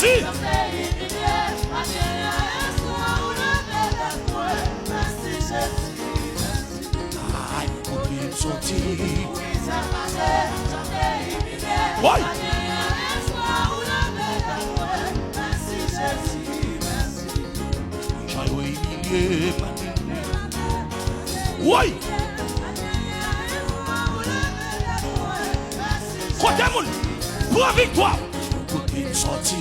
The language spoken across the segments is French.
Merci. Ouais. Oui. Côté moun, pour la victoire. Côté sorti.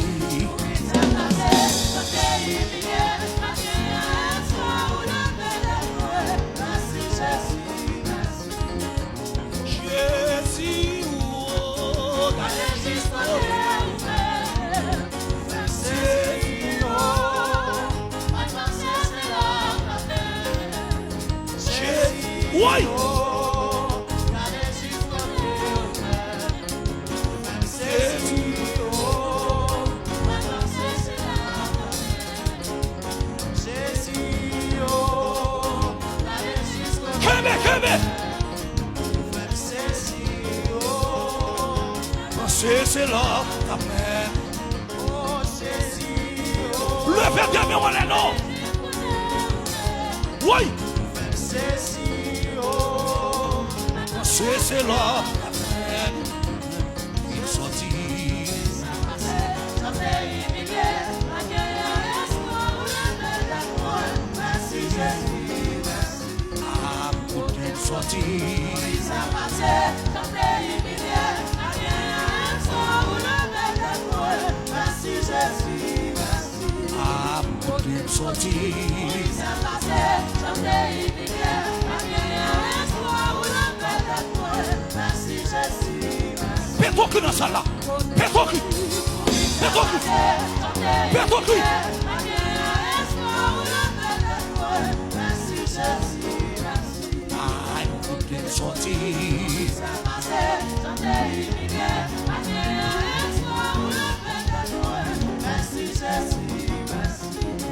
Oui. C'est là, amen. Le Père Dieu, on est non. Oui. C'est là, amen. Il sortit. Ah, pour qu'il sortit. Ah, pour qu'il sortit. Père-toi dans ça là. Père-toi. Ah, pour qu'il sortit.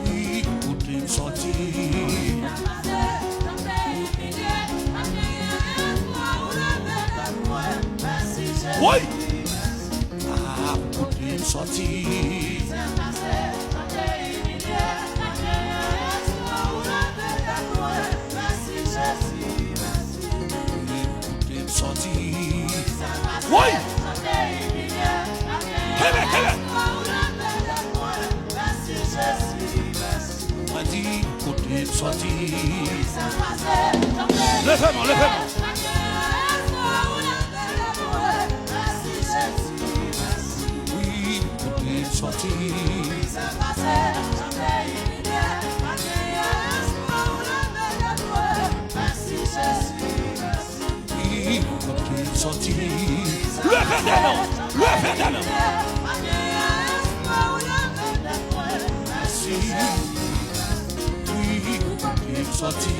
Oui, pour qu'il sortit. Oui. Ah, pour qu'il sortit. Sorti. Oui. M'a dit côté sorti. Levez-moi. Oui, côté sorti. Sorti. Le fédéral. Merci. Oui, il sorti.